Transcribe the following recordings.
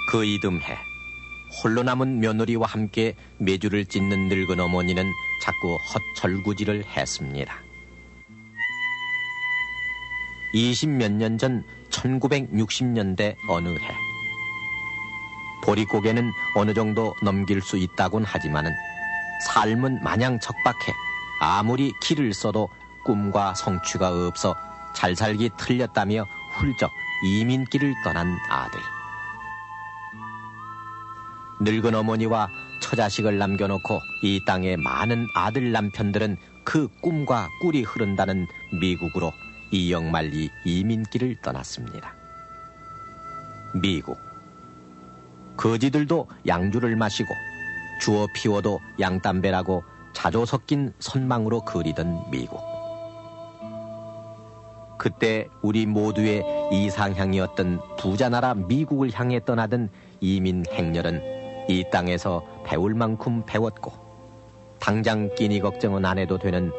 그 이듬해 홀로 남은 며느리와 함께 메주를 찢는 늙은 어머니는 자꾸 헛절구질을 했습니다. 20몇 년 전 1960년대 어느 해, 보릿고개는 어느 정도 넘길 수 있다곤 하지만은 삶은 마냥 척박해 아무리 길을 써도 꿈과 성취가 없어 잘 살기 틀렸다며 훌쩍 이민길을 떠난 아들. 늙은 어머니와 처자식을 남겨놓고 이 땅의 많은 아들 남편들은 그 꿈과 꿀이 흐른다는 미국으로 이역만리 이민길을 떠났습니다. 미국. 거지들도 양주를 마시고 주워 피워도 양담배라고 자조 섞인 선망으로 그리던 미국. 그때 우리 모두의 이상향이었던 부자나라 미국을 향해 떠나던 이민 행렬은 이 땅에서 배울 만큼 배웠고 당장 끼니 걱정은 안 해도 되는,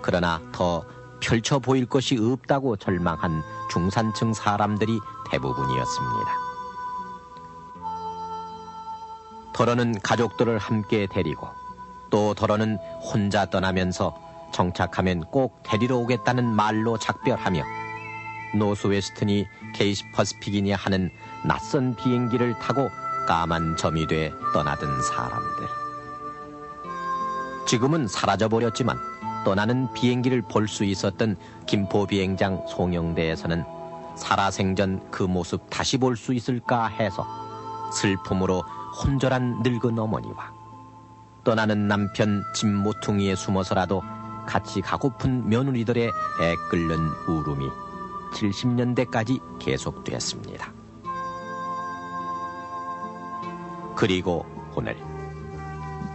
그러나 더 펼쳐 보일 것이 없다고 절망한 중산층 사람들이 대부분이었습니다. 더러는 가족들을 함께 데리고 또 더러는 혼자 떠나면서 정착하면 꼭 데리러 오겠다는 말로 작별하며 노스웨스트니 케이시 퍼시픽이니 하는 낯선 비행기를 타고 까만 점이 돼 떠나던 사람들. 지금은 사라져버렸지만 떠나는 비행기를 볼 수 있었던 김포 비행장 송영대에서는 살아생전 그 모습 다시 볼 수 있을까 해서 슬픔으로 혼절한 늙은 어머니와 떠나는 남편 짐 모퉁이에 숨어서라도 같이 가고픈 며느리들의 애끓는 울음이 70년대까지 계속되었습니다. 그리고 오늘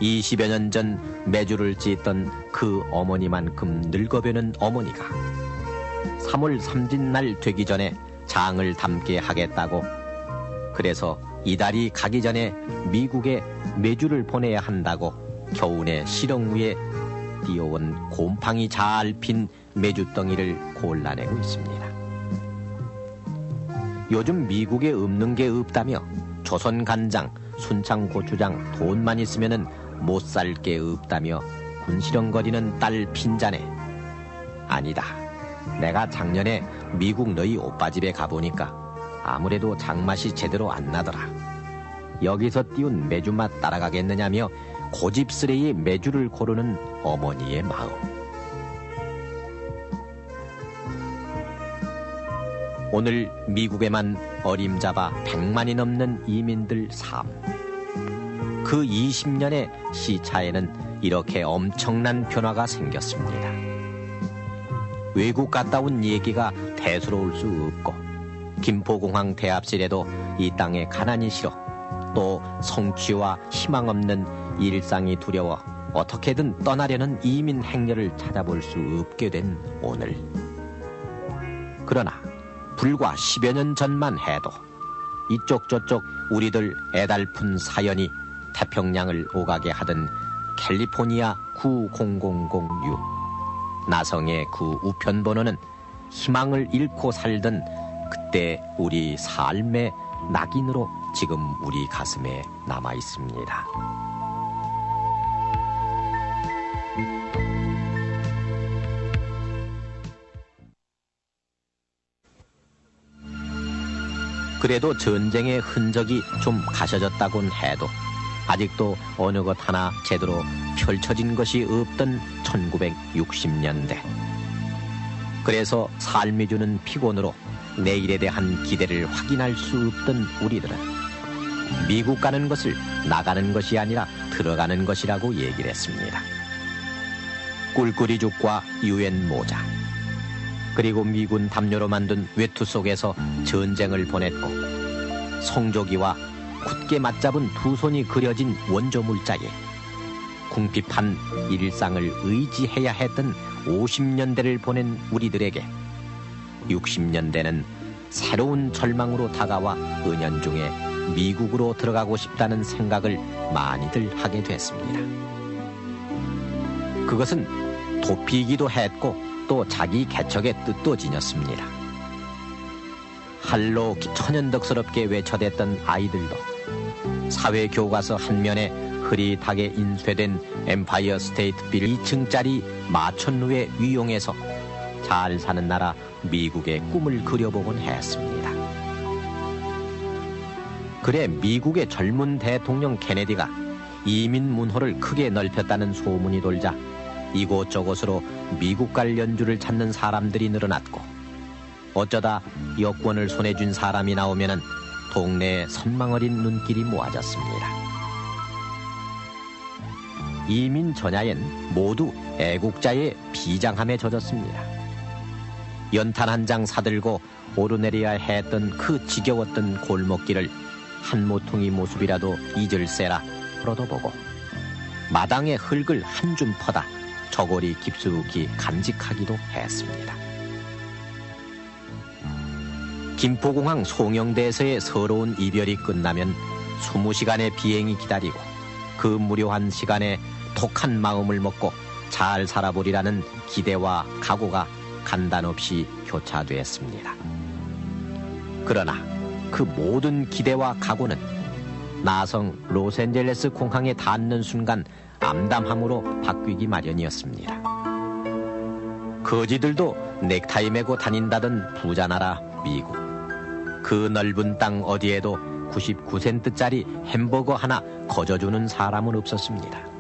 20여 년 전 메주를 찢던 그 어머니만큼 늙어벼는 어머니가 3월 3진날 되기 전에 장을 담게 하겠다고, 그래서 이달이 가기 전에 미국에 메주를 보내야 한다고 겨우내 시렁 위에 띄어온 곰팡이 잘 핀 메주덩이를 골라내고 있습니다. 요즘 미국에 없는 게 없다며 조선 간장, 순창 고추장 돈만 있으면은 못 살 게 없다며 군시렁거리는 딸 핀잔에, 아니다, 내가 작년에 미국 너희 오빠 집에 가보니까 아무래도 장맛이 제대로 안 나더라. 여기서 띄운 메주맛 따라가겠느냐며 고집스레의 메주를 고르는 어머니의 마음. 오늘 미국에만 어림잡아 100만이 넘는 이민들 삶. 그 20년의 시차에는 이렇게 엄청난 변화가 생겼습니다. 외국 갔다 온 얘기가 대수로울 수 없고 김포공항 대합실에도 이 땅에 가난이 싫어 또 성취와 희망 없는 일상이 두려워 어떻게든 떠나려는 이민 행렬을 찾아볼 수 없게 된 오늘. 그러나 불과 10여 년 전만 해도 이쪽 저쪽 우리들 애달픈 사연이 태평양을 오가게 하던 캘리포니아 90006 나성의 그 우편번호는 희망을 잃고 살던 그때 우리 삶의 낙인으로 지금 우리 가슴에 남아 있습니다. 그래도 전쟁의 흔적이 좀 가셔졌다곤 해도 아직도 어느 것 하나 제대로 펼쳐진 것이 없던 1960년대. 그래서 삶이 주는 피곤으로 내일에 대한 기대를 확인할 수 없던 우리들은 미국 가는 것을 나가는 것이 아니라 들어가는 것이라고 얘기를 했습니다. 꿀꿀이죽과 유엔 모자, 그리고 미군 담요로 만든 외투 속에서 전쟁을 보냈고 송조기와 굳게 맞잡은 두 손이 그려진 원조 물자에 궁핍한 일상을 의지해야 했던 50년대를 보낸 우리들에게 60년대는 새로운 절망으로 다가와 은연중에 미국으로 들어가고 싶다는 생각을 많이들 하게 됐습니다. 그것은 도피이기도 했고 또 자기 개척의 뜻도 지녔습니다. 할로 천연덕스럽게 외쳐댔던 아이들도 사회교과서 한 면에 흐릿하게 인쇄된 엠파이어 스테이트 빌 2층짜리 마천루에 위용해서 잘 사는 나라 미국의 꿈을 그려보곤 했습니다. 그래 미국의 젊은 대통령 케네디가 이민 문호를 크게 넓혔다는 소문이 돌자 이곳저곳으로 미국 갈 연주를 찾는 사람들이 늘어났고 어쩌다 여권을 손에 쥔 사람이 나오면은 동네에 선망어린 눈길이 모아졌습니다. 이민 전야엔 모두 애국자의 비장함에 젖었습니다. 연탄 한 장 사들고 오르내려야 했던 그 지겨웠던 골목길을 한 모퉁이 모습이라도 잊을세라 걸어도 마당에 흙을 한 줌 퍼다 저고리 깊숙이 간직하기도 했습니다. 김포공항 송영대에서의 서러운 이별이 끝나면 20시간의 비행이 기다리고 그 무료한 시간에 독한 마음을 먹고 잘 살아보리라는 기대와 각오가 간단없이 교차되었습니다. 그러나 그 모든 기대와 각오는 나성 로스앤젤레스 공항에 닿는 순간 암담함으로 바뀌기 마련이었습니다. 거지들도 넥타이 메고 다닌다던 부자나라 미국. 그 넓은 땅 어디에도 99센트짜리 햄버거 하나 거저주는 사람은 없었습니다.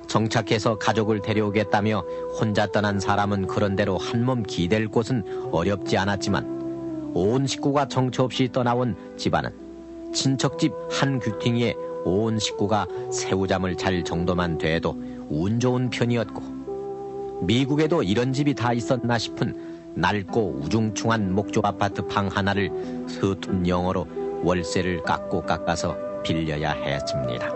정착해서 가족을 데려오겠다며 혼자 떠난 사람은 그런대로 한몸 기댈 곳은 어렵지 않았지만 온 식구가 정처 없이 떠나온 집안은 친척집 한 귀퉁이에 온 식구가 새우잠을 잘 정도만 돼도 운 좋은 편이었고 미국에도 이런 집이 다 있었나 싶은 낡고 우중충한 목조 아파트 방 하나를 서툰 영어로 월세를 깎아서 빌려야 했습니다.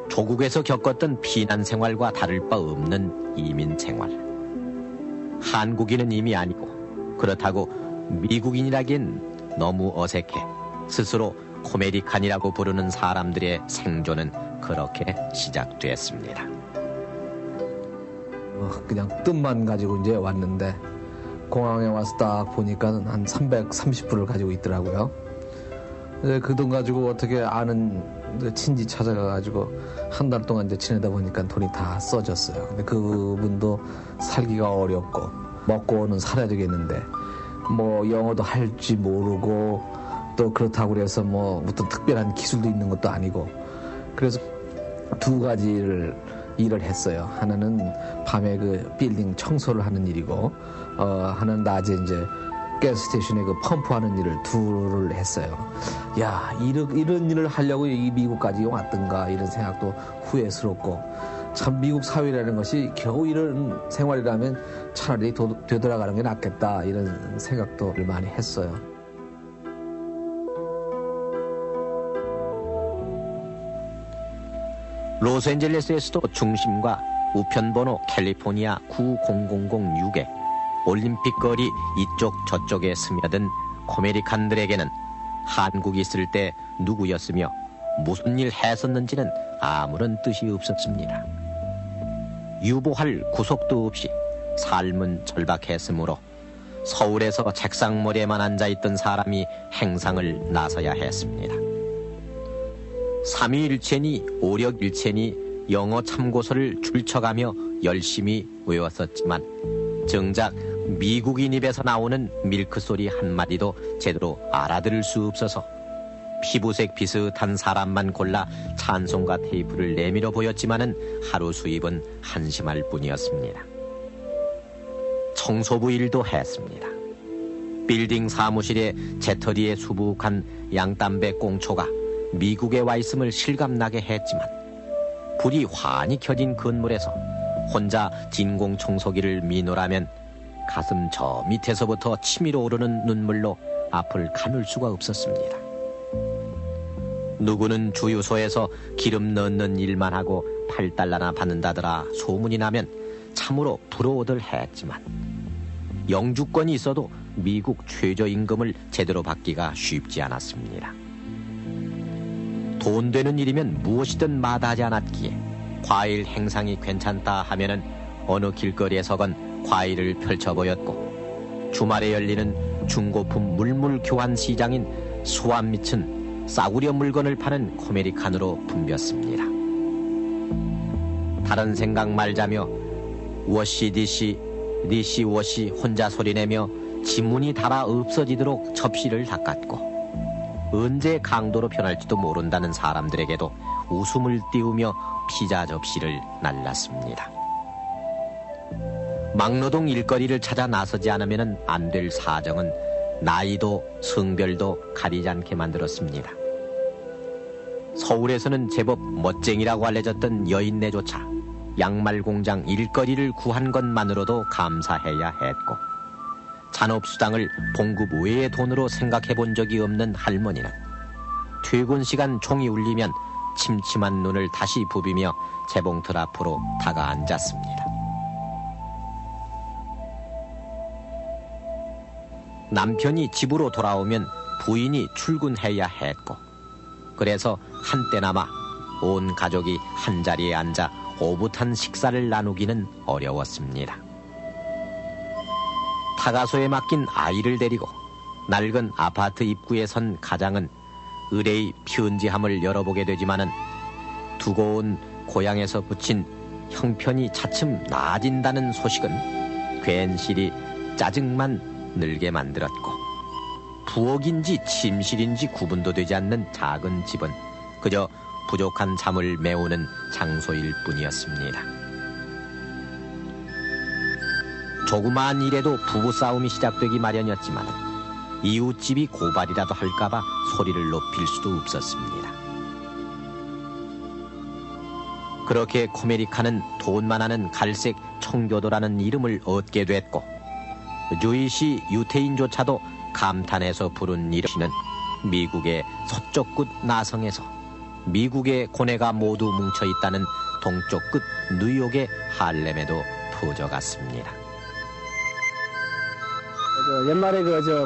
조국에서 겪었던 피난 생활과 다를 바 없는 이민 생활. 한국인은 이미 아니고 그렇다고 미국인이라기엔 너무 어색해 스스로 코메디칸이라고 부르는 사람들의 생존은 그렇게 시작됐습니다. 그냥 뜻만 가지고 이제 왔는데 공항에 와서 딱 보니까 한 330불을 가지고 있더라고요. 그 돈 가지고 어떻게 아는 친지 찾아가가지고 한 달 동안 이제 지내다 보니까 돈이 다 써졌어요. 근데 그분도 살기가 어렵고 먹고는 살아야 되겠는데 뭐 영어도 할지 모르고 또 그렇다고 그래서 뭐 어떤 특별한 기술도 있는 것도 아니고 그래서 두 가지를 일을 했어요. 하나는 밤에 그 빌딩 청소를 하는 일이고 하나는 낮에 이제 가스스테이션에 그 펌프하는 일을 둘을 했어요. 야, 이런 일을 하려고 이 미국까지 왔던가 이런 생각도 후회스럽고 참 미국 사회라는 것이 겨우 이런 생활이라면 차라리 되돌아가는 게 낫겠다 이런 생각도 많이 했어요. 로스앤젤레스에서도 중심과 우편번호 캘리포니아 90006에 올림픽 거리 이쪽 저쪽에 스며든 코메디칸들에게는 한국에 있을 때 누구였으며 무슨 일 했었는지는 아무런 뜻이 없었습니다. 유보할 구속도 없이 삶은 절박했으므로 서울에서 책상머리에만 앉아있던 사람이 행상을 나서야 했습니다. 삼위일체니 오력일체니 영어 참고서를 줄쳐가며 열심히 외웠었지만 정작 미국인 입에서 나오는 밀크소리 한마디도 제대로 알아들을 수 없어서 피부색 비슷한 사람만 골라 찬송가 테이프를 내밀어 보였지만은 하루 수입은 한심할 뿐이었습니다. 청소부 일도 했습니다. 빌딩 사무실에 제터리에 수북한 양담배 꽁초가 미국에 와 있음을 실감나게 했지만 불이 환히 켜진 건물에서 혼자 진공 청소기를 미노라면 가슴 저 밑에서부터 치밀어 오르는 눈물로 앞을 가눌 수가 없었습니다. 누구는 주유소에서 기름 넣는 일만 하고 $8나 받는다더라 소문이 나면 참으로 부러워들 했지만 영주권이 있어도 미국 최저임금을 제대로 받기가 쉽지 않았습니다. 돈 되는 일이면 무엇이든 마다하지 않았기에 과일 행상이 괜찮다 하면은 어느 길거리에서건 과일을 펼쳐 보였고 주말에 열리는 중고품 물물 교환 시장인 수완밑은 싸구려 물건을 파는 코메리칸으로 붐볐습니다. 다른 생각 말자며 워시 디시 니시 워시 혼자 소리내며 지문이 달아 없어지도록 접시를 닦았고 언제 강도로 변할지도 모른다는 사람들에게도 웃음을 띄우며 피자 접시를 날랐습니다. 막노동 일거리를 찾아 나서지 않으면 안 될 사정은 나이도 성별도 가리지 않게 만들었습니다. 서울에서는 제법 멋쟁이라고 알려졌던 여인네조차 양말 공장 일거리를 구한 것만으로도 감사해야 했고 잔업수당을 봉급 외의 돈으로 생각해 본 적이 없는 할머니는 퇴근 시간 종이 울리면 침침한 눈을 다시 부비며 재봉틀 앞으로 다가앉았습니다. 남편이 집으로 돌아오면 부인이 출근해야 했고 그래서 한때나마 온 가족이 한자리에 앉아 오붓한 식사를 나누기는 어려웠습니다. 타가소에 맡긴 아이를 데리고 낡은 아파트 입구에 선 가장은 의뢰의 편지함을 열어보게 되지만은 두고 온 고향에서 붙인 형편이 차츰 나아진다는 소식은 괜시리 짜증만 늘게 만들었고 부엌인지 침실인지 구분도 되지 않는 작은 집은 그저 부족한 잠을 메우는 장소일 뿐이었습니다. 조그마한 일에도 부부싸움이 시작되기 마련이었지만 이웃집이 고발이라도 할까봐 소리를 높일 수도 없었습니다. 그렇게 코메리카는 돈만 하는 갈색 청교도라는 이름을 얻게 됐고 주이시 유태인조차도 감탄해서 부른 이름은 미국의 서쪽 끝 나성에서 미국의 고뇌가 모두 뭉쳐있다는 동쪽 끝 뉴욕의 할렘에도 퍼져갔습니다. 옛말에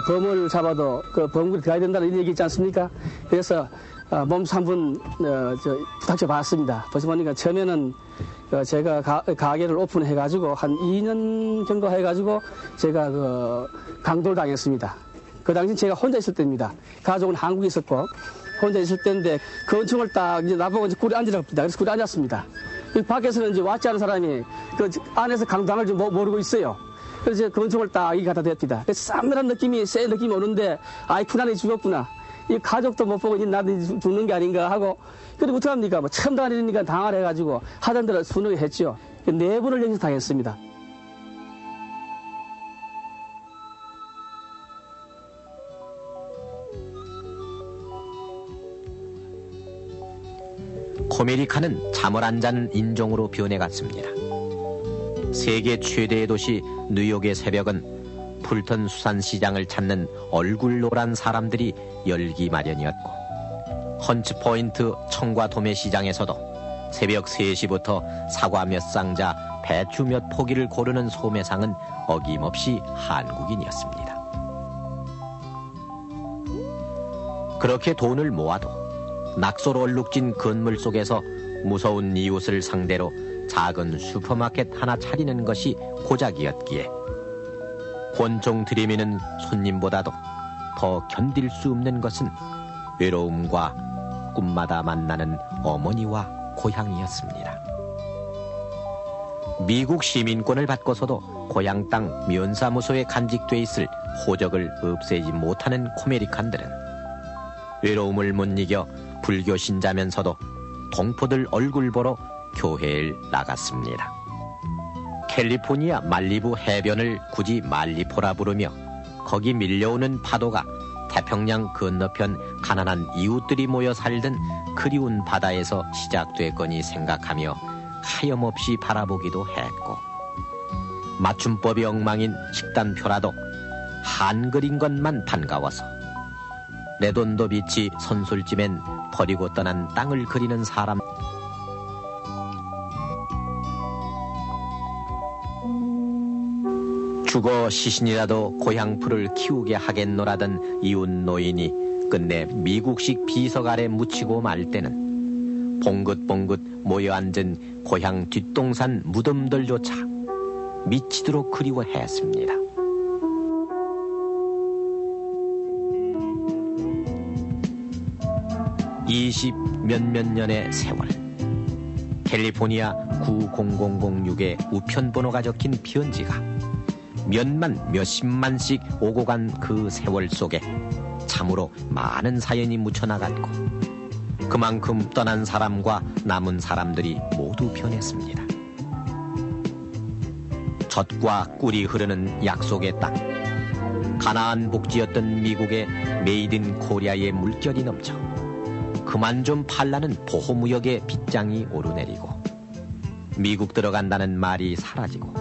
범을 잡아도 범국에 들어가야 된다는 얘기 있지 않습니까? 그래서 몸소 한번 부탁해 봤습니다. 벌써 보니까 처음에는 제가 가게를 오픈해가지고 한 2년 정도 해가지고 제가 강도를 당했습니다. 그 당시 제가 혼자 있을 때입니다. 가족은 한국에 있었고 혼자 있을 때인데 건축을 딱 이제 나보고 이제 굴에 앉으라고 합니다. 그래서 굴에 앉았습니다. 밖에서는 이제 왔지 않은 사람이 안에서 강도당할 줄 모르고 있어요. 그래서 건축을 딱 이 갖다 댑니다. 쌈밀한 느낌이 센 느낌이 오는데 아이 큰아들이 죽었구나. 이 가족도 못 보고 나도 죽는 게 아닌가 하고 그리고 어떡합니까? 처음 당하니까 당을 해가지고 하던 대로 순응을 했죠. 4번을 여기서 당했습니다. 코메리카는 잠을 안 자는 인종으로 변해갔습니다. 세계 최대의 도시 뉴욕의 새벽은 풀턴 수산시장을 찾는 얼굴 노란 사람들이 열기 마련이었고 헌츠포인트 청과 도매시장에서도 새벽 3시부터 사과 몇 상자, 배추 몇 포기를 고르는 소매상은 어김없이 한국인이었습니다. 그렇게 돈을 모아도 낙소로 얼룩진 건물 속에서 무서운 이웃을 상대로 작은 슈퍼마켓 하나 차리는 것이 고작이었기에 권총 들이미는 손님보다도 더 견딜 수 없는 것은 외로움과 꿈마다 만나는 어머니와 고향이었습니다. 미국 시민권을 받고서도 고향 땅 면사무소에 간직돼 있을 호적을 없애지 못하는 코메리칸들은 외로움을 못 이겨 불교 신자면서도 동포들 얼굴 보러 교회를 나갔습니다. 캘리포니아 말리부 해변을 굳이 말리포라 부르며 거기 밀려오는 파도가 태평양 건너편 가난한 이웃들이 모여 살던 그리운 바다에서 시작됐거니 생각하며 하염없이 바라보기도 했고 맞춤법이 엉망인 식단표라도 한글인 것만 반가워서 레돈도 비치 선술집엔 버리고 떠난 땅을 그리는 사람 죽어 시신이라도 고향 풀을 키우게 하겠노라던 이웃 노인이 끝내 미국식 비석 아래 묻히고 말 때는 봉긋봉긋 모여 앉은 고향 뒷동산 무덤들조차 미치도록 그리워했습니다. 20 몇몇 년의 세월. 캘리포니아 90006의 우편번호가 적힌 편지가 몇만 몇십만씩 오고 간 그 세월 속에 참으로 많은 사연이 묻혀나갔고 그만큼 떠난 사람과 남은 사람들이 모두 변했습니다. 젖과 꿀이 흐르는 약속의 땅, 가나안 복지였던 미국의 메이드 인 코리아의 물결이 넘쳐 그만 좀 팔라는 보호무역의 빗장이 오르내리고 미국 들어간다는 말이 사라지고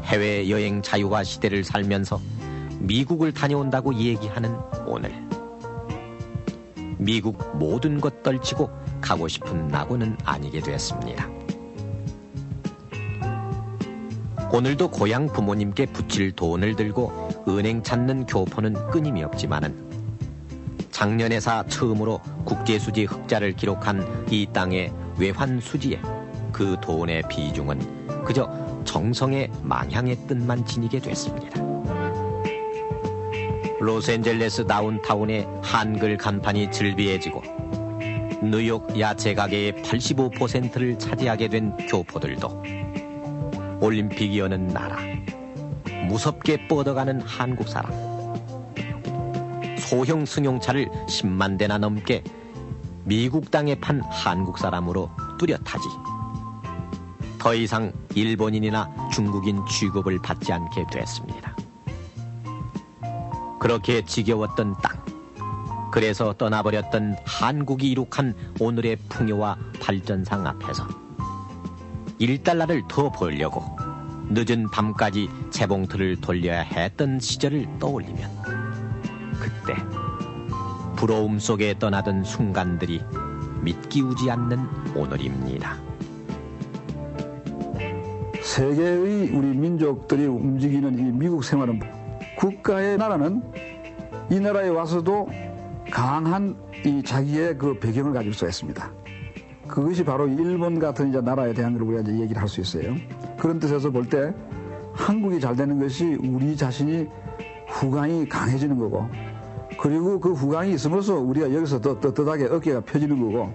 해외여행 자유화 시대를 살면서 미국을 다녀온다고 얘기하는 오늘. 미국 모든 것 떨치고 가고 싶은 나고는 아니게 됐습니다. 오늘도 고향 부모님께 붙일 돈을 들고 은행 찾는 교포는 끊임이 없지만은 작년에사 처음으로 국제수지 흑자를 기록한 이 땅의 외환수지에 그 돈의 비중은 그저 정성의 망향의 뜻만 지니게 됐습니다. 로스앤젤레스 다운타운의 한글 간판이 즐비해지고 뉴욕 야채 가게의 85%를 차지하게 된 교포들도 올림픽이 여는 나라, 무섭게 뻗어가는 한국 사람, 소형 승용차를 10만 대나 넘게 미국 땅에 판 한국 사람으로 뚜렷하지. 더 이상 일본인이나 중국인 취급을 받지 않게 됐습니다. 그렇게 지겨웠던 땅, 그래서 떠나버렸던 한국이 이룩한 오늘의 풍요와 발전상 앞에서 $1를 더 벌려고 늦은 밤까지 재봉틀을 돌려야 했던 시절을 떠올리면 그때 부러움 속에 떠나던 순간들이 믿기우지 않는 오늘입니다. 세계의 우리 민족들이 움직이는 이 미국 생활은 국가의 나라는 이 나라에 와서도 강한 이 자기의 그 배경을 가지고 있었습니다. 그것이 바로 일본 같은 이제 나라에 대한 걸 우리가 이제 얘기를 할 수 있어요. 그런 뜻에서 볼 때 한국이 잘 되는 것이 우리 자신이 후광이 강해지는 거고, 그리고 그 후광이 있음으로써 우리가 여기서 더 떳떳하게 어깨가 펴지는 거고,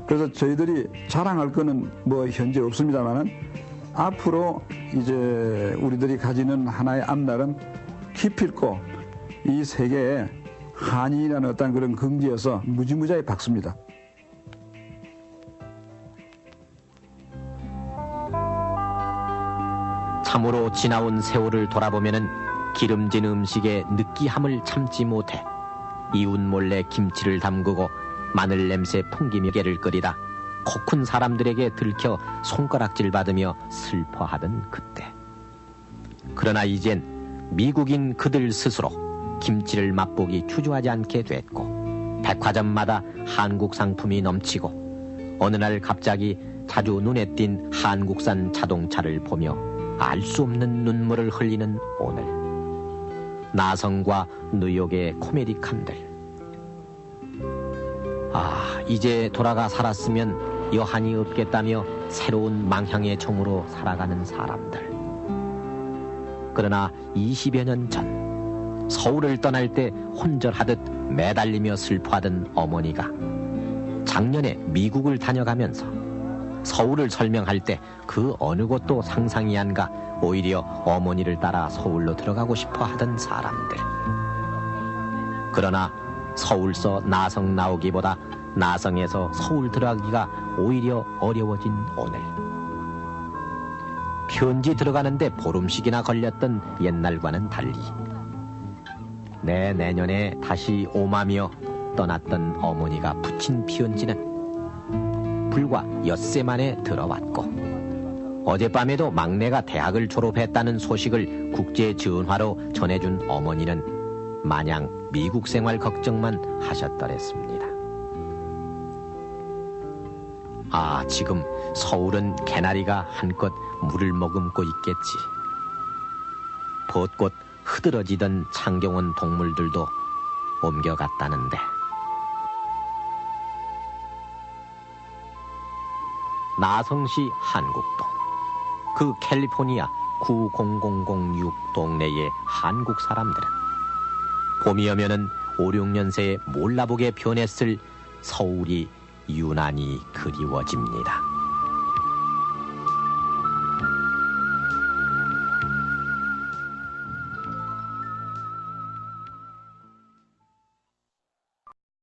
그래서 저희들이 자랑할 거는 뭐 현재 없습니다만은 앞으로 이제 우리들이 가지는 하나의 앞날은 기필코 이 세계에 한인이라는 어떤 그런 긍지여서 무지무지하게 박습니다. 참으로 지나온 세월을 돌아보면은 기름진 음식의 느끼함을 참지 못해 이웃 몰래 김치를 담그고 마늘 냄새 풍기며 게를 끓이다 코 큰 사람들에게 들켜 손가락질 받으며 슬퍼하던 그때. 그러나 이젠 미국인 그들 스스로 김치를 맛보기 주저하지 않게 됐고 백화점마다 한국 상품이 넘치고 어느 날 갑자기 자주 눈에 띈 한국산 자동차를 보며 알 수 없는 눈물을 흘리는 오늘. 나성과 뉴욕의 코미디칸들. 아, 이제 돌아가 살았으면 여한이 없겠다며 새로운 망향의 종으로 살아가는 사람들. 그러나 20여 년 전 서울을 떠날 때 혼절하듯 매달리며 슬퍼하던 어머니가 작년에 미국을 다녀가면서 서울을 설명할 때 그 어느 곳도 상상이 안 가 오히려 어머니를 따라 서울로 들어가고 싶어 하던 사람들. 그러나 서울서 나성 나오기보다 나성에서 서울 들어가기가 오히려 어려워진 오늘. 편지 들어가는데 보름씩이나 걸렸던 옛날과는 달리 내년에 다시 오마며 떠났던 어머니가 붙인 편지는 불과 엿새 만에 들어왔고 어젯밤에도 막내가 대학을 졸업했다는 소식을 국제 전화로 전해준 어머니는 마냥 미국 생활 걱정만 하셨더랬습니다. 아, 지금 서울은 개나리가 한껏 물을 머금고 있겠지. 벚꽃 흐드러지던 창경원 동물들도 옮겨갔다는데. 나성시 한국동, 그 캘리포니아 90006 동네의 한국 사람들은 봄이 오면은 5, 6년새에 몰라보게 변했을 서울이 유난히 그리워집니다.